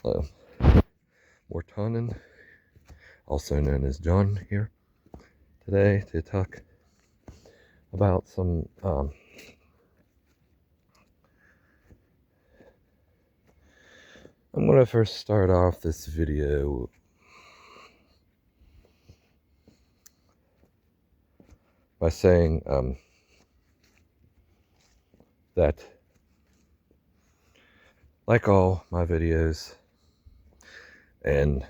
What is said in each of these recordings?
uh, Mortonen, also known as John, here today to talk about some I'm going to first start off this video by saying that, like all my videos, and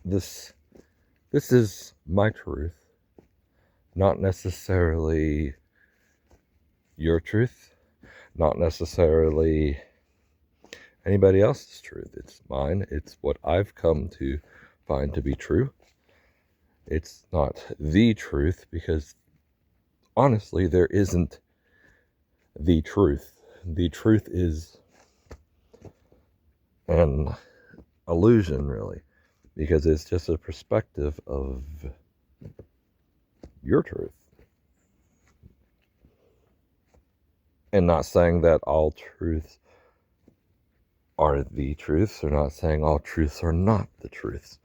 this is my truth, not necessarily your truth, not necessarily anybody else's truth. It's mine. It's what I've come to find to be true. It's not the truth, because honestly, there isn't the truth. The truth is an illusion, really, because it's just a perspective of your truth. And not saying that all truths are the truths, or not saying all truths are not the truths.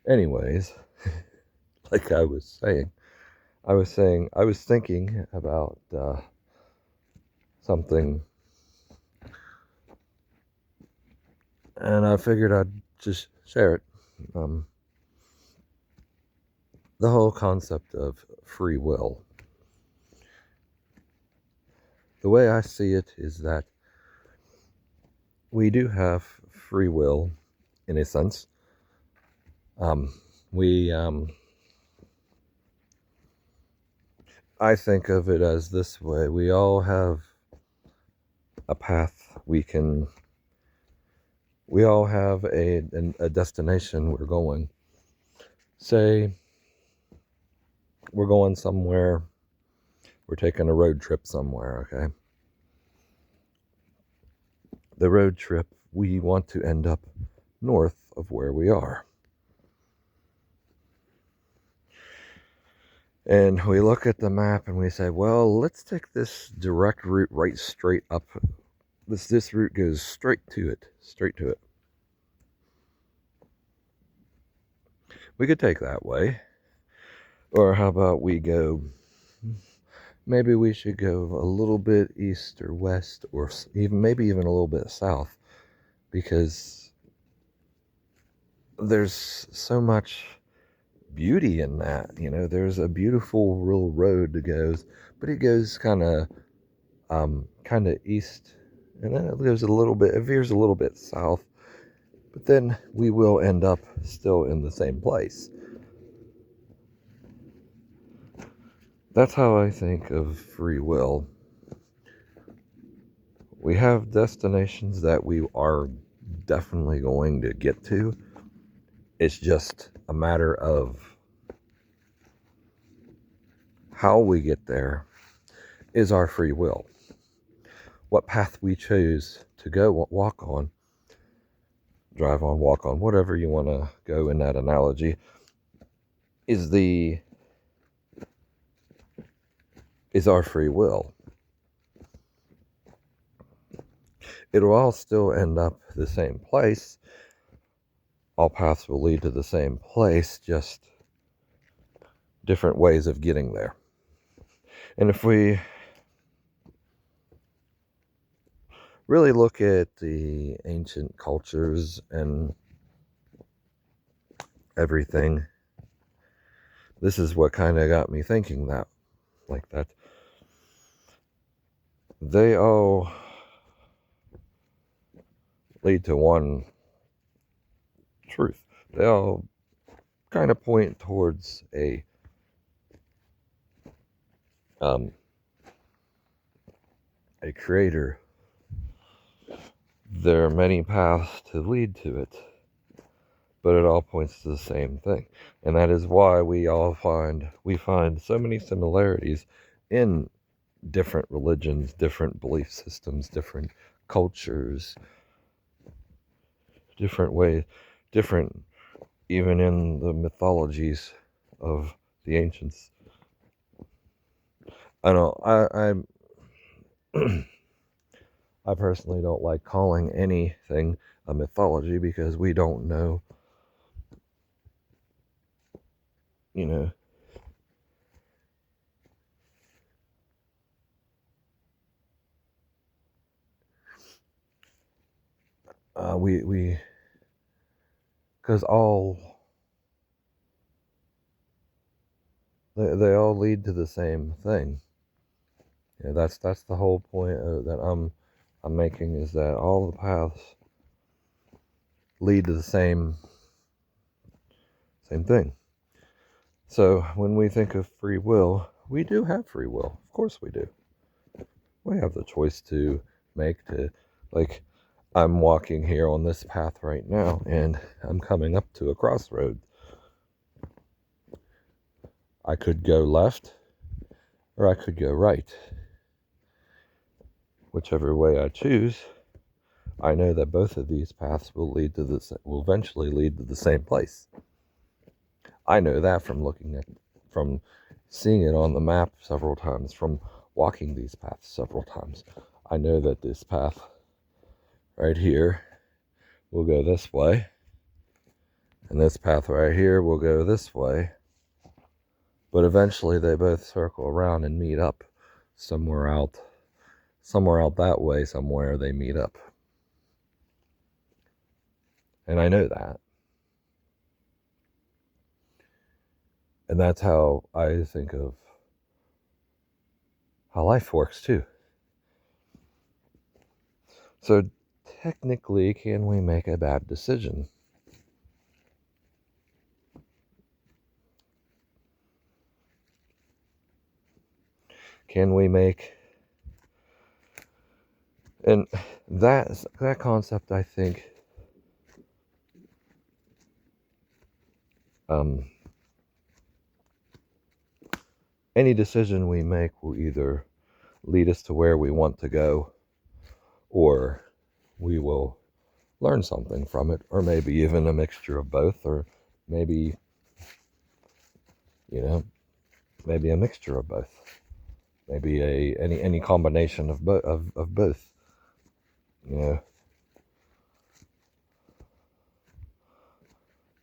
Anyways, like I was thinking about something, and I figured I'd just share it. The whole concept of free will. The way I see it is that we do have free will, in a sense. I think of it as this way: we all have a path we all have a destination we're going. Say we're going somewhere, we're taking a road trip somewhere, okay? The road trip, we want to end up north of where we are. And we look at the map and we say, well, let's take this direct route right straight up. This route goes straight to it. We could take that way. Or how about we go, maybe we should go a little bit east or west, or maybe even a little bit south, because there's so much beauty in that. There's a beautiful real road that goes, but it goes kind of east, and then it veers a little bit south, but then we will end up still in the same place. That's how I think of free will. We have destinations that we are definitely going to get to. It's just a matter of how we get there is our free will. What path we choose to go, walk on, drive on, walk on, whatever you want to go in that analogy, is our free will. It'll all still end up the same place. All paths will lead to the same place, just different ways of getting there. And if we really look at the ancient cultures and everything, this is what kind of got me thinking like that. They all lead to one truth. They all kind of point towards a creator. There are many paths to lead to it, but it all points to the same thing. And that is why we find so many similarities in different religions, different belief systems, different cultures, different ways, different even in the mythologies of the ancients. I know I personally don't like calling anything a mythology because we don't know, you know, we because they all lead to the same thing. Yeah, that's the whole point that I'm making, is that all the paths lead to the same thing. So when we think of free will, we do have free will. Of course we do. We have the choice to make to, like, I'm walking here on this path right now and I'm coming up to a crossroad. I could go left or I could go right. Whichever way I choose, I know that both of these paths will eventually lead to the same place. I know that from seeing it on the map several times, from walking these paths several times. I know that this path right here will go this way, and this path right here will go this way, but eventually they both circle around and meet up somewhere out that way. Somewhere they meet up, and I know that. And that's how I think of how life works too. So technically, can we make a bad decision? Can we make, and that concept, I think, any decision we make will either lead us to where we want to go, or we will learn something from it, or maybe even a mixture of both, or maybe, maybe a mixture of both, maybe any combination of both,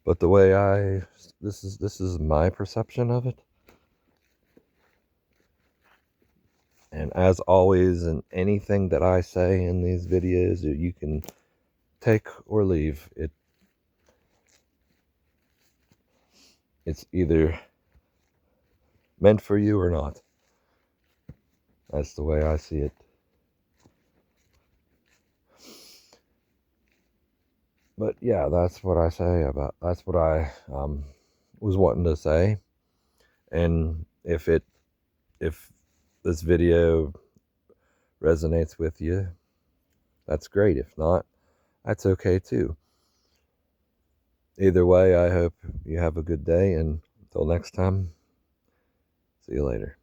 But the way this is my perception of it. And as always, in anything that I say in these videos, you can take or leave it. It's either meant for you or not. That's the way I see it. But yeah, that's what I was wanting to say. And if this video resonates with you, that's great. If not, that's okay too. Either way, I hope you have a good day, and until next time, see you later.